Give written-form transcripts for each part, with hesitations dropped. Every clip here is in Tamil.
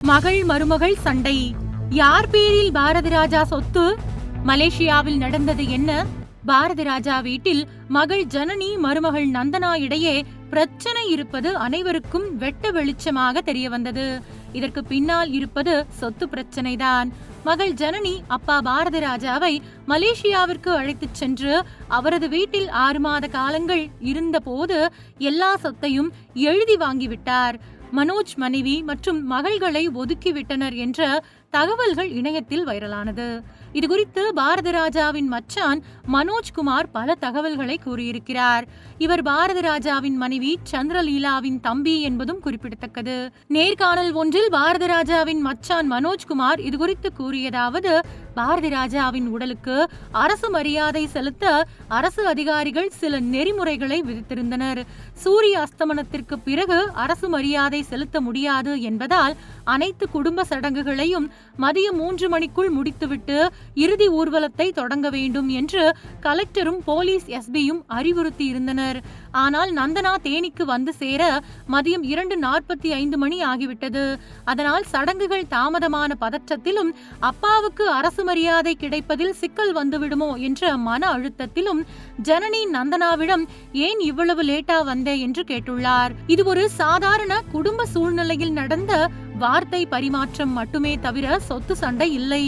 மகள் மருமகள் சண்டை. யார் பேரில் பாரதி ராஜா சொத்து? மலேசியாவில் நடந்தது என்ன? பாரதி ராஜா வீட்டில் மகள் ஜனனி மருமகள் நந்தனா இடையே பிரச்சனை இருப்பது அனைவருக்கும் வெட்ட வெளிச்சமாக தெரிய வந்தது. இதற்கு பின்னால் இருப்பது சொத்து பிரச்சனைதான். மகள் ஜனனி அப்பா பாரதி ராஜாவை மலேசியாவிற்கு அழைத்துச் சென்று அவரது வீட்டில் 6 மாத காலங்கள் இருந்த போது எல்லா சொத்தையும் எழுதி வாங்கிவிட்டார். மனோஜ் மனைவி மற்றும் மகள்களை ஒதுக்கிவிட்டனர் என்ற தகவல்கள் இணையத்தில் வைரலானது. இதுகுறித்து பாரதி ராஜாவின் மச்சான் மனோஜ்குமார் பல தகவல்களை கூறியிருக்கிறார். இவர் பாரதி ராஜாவின் மனைவி சந்திரலீலாவின் தம்பி என்பதும் குறிப்பிடத்தக்கது. நேர்காணல் ஒன்றில் பாரதி ராஜாவின் மச்சான் மனோஜ்குமார் இதுகுறித்து கூறியதாவது: பாரதி ராஜாவின் உடலுக்கு அரசு மரியாதை செலுத்த அரசு அதிகாரிகள் சில நெறிமுறைகளை விதித்திருந்தனர். சூரிய அஸ்தமனத்திற்கு பிறகு அரசு மரியாதை செலுத்த முடியாது என்பதால் அனைத்து குடும்ப சடங்குகளையும் மதியம் 3 மணிக்குள் முடித்துவிட்டு இறுதி ஊர்வலத்தை தொடங்க வேண்டும் என்று கலெக்டரும் போலீஸ் எஸ்பியும் அறிவுறுத்தி இருந்தனர். ஆனால் நந்தனா தேனிக்கு வந்து சேர மதியம் 2:45 மணி ஆகிவிட்டது. அதனால் சடங்குகள் தாமதமான பதற்றத்திலும் அப்பாவுக்கு அரசு மரியாதை கிடைப்பதில் சிக்கல் வந்துவிடுமோ என்ற மன அழுத்தத்திலும் ஜனனி நந்தனாவிடம் ஏன் இவ்வளவு லேட்டா வந்தே என்று கேட்டுள்ளார். இது ஒரு சாதாரண குடும்ப சூழ்நிலையில் நடந்த வார்த்தை பரிமாற்றம் மட்டுமே தவிர சொத்து சண்டை இல்லை.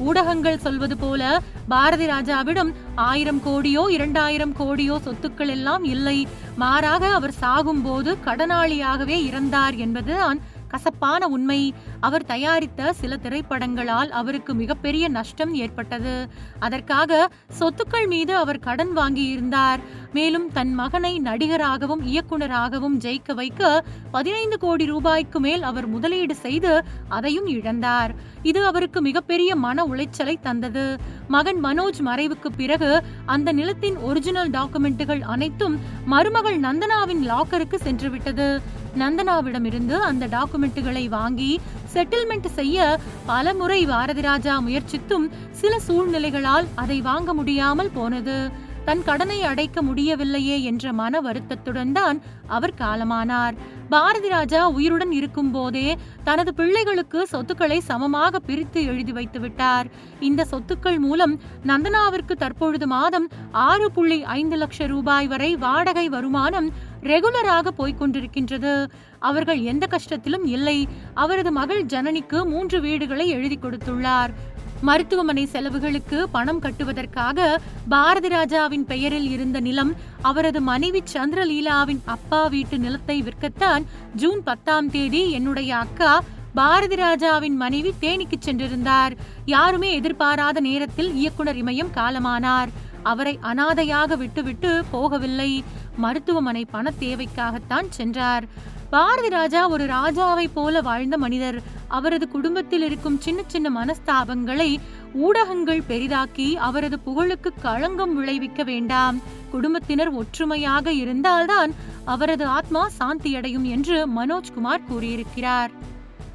ஊடகங்கள் சொல்வது போல பாரதி ராஜாவிடம் 1000 கோடியோ 2000 கோடியோ சொத்துக்கள் எல்லாம் இல்லை. மாறாக அவர் சாகும்போது கடனாளியாகவே இறந்தார் என்பதுதான் கசப்பான உண்மை. அவர் தயாரித்த சில திரைப்படங்களால் அவருக்கு மிகப்பெரிய நஷ்டம் ஏற்பட்டது. அதற்காக சொத்துக்கள் மீது அவர் கடன் வாங்கியிருந்தார். மேலும் தன் மகனை நடிகராகவும் இயக்குனராகவும் ஜெயிக்க வைக்க 15 கோடி ரூபாய்க்கு மேல் அவர் முதலீடு செய்து அதையும் இழந்தார். இது அவருக்கு மிகப்பெரிய மன உளைச்சலை தந்தது. மகன் மனோஜ் மறைவுக்கு பிறகு அந்த நிலத்தின் ஒரிஜினல் டாக்குமெண்ட்டுகள் அனைத்தும் மருமகள் நந்தனாவின் லாக்கருக்கு சென்றுவிட்டது. நந்தனாவிடமிருந்து அந்த டாக்குமெண்ட்டுகளை வாங்கி செட்டில்மெண்ட் செய்ய பல முறை பாரதி ராஜா முயற்சித்தும் சில சூழ்நிலைகளால் அதை வாங்க முடியாமல் போனது. தன் கடனை அடைக்க முடியவில்லையே என்ற மன வருத்தத்துடன் தான் அவர் காலமானார். பாரதி ராஜா உயிருடன் இருக்கும் போதே தனது பிள்ளைகளுக்கு சொத்துக்களை சமமாக பிரித்து எழுதி வைத்து விட்டார். இந்த சொத்துக்கள் மூலம் நந்தனாவிற்கு தற்பொழுது மாதம் 6.5 லட்சம் ரூபாய் வரை வாடகை வருமானம் ரெகுலராக போய்கொண்டிருக்கின்றது. அவர்கள் எந்த கஷ்டத்திலும் இல்லை. அவரது மகள் ஜனனிக்கு 3 வீடுகளை எழுதி கொடுத்துள்ளார். மருத்துவமனை செலவுகளுக்கு பணம் கட்டுவதற்காக பாரதி ராஜாவின் பெயரில் இருந்த நிலம் அவரது மனைவி சந்திரலீலாவின் அப்பா வீட்டு நிலத்தை விற்கத்தான் ஜூன் 10ஆம் தேதி என்னுடைய அக்கா பாரதி ராஜாவின் மனைவி தேனிக்கு சென்றிருந்தார். யாருமே எதிர்பாராத நேரத்தில் இயக்குனர் இமயம் காலமானார். அவரை அனாதையாக விட்டுவிட்டு போகவில்லை. மருத்துவமனை பண தேவைக்காகத்தான் சென்றார். பாரதி ராஜா ஒரு ராஜாவை போல வாழ்ந்த மனிதர். அவரது குடும்பத்தில் இருக்கும் சின்ன சின்ன மனஸ்தாபங்களை ஊடகங்கள் பெரிதாக்கி அவரது புகழுக்கு களங்கம் விளைவிக்க வேண்டாம். குடும்பத்தினர் ஒற்றுமையாக இருந்தால்தான் அவரது ஆத்மா சாந்தியடையும் என்று மனோஜ்குமார் கூறியிருக்கிறார்.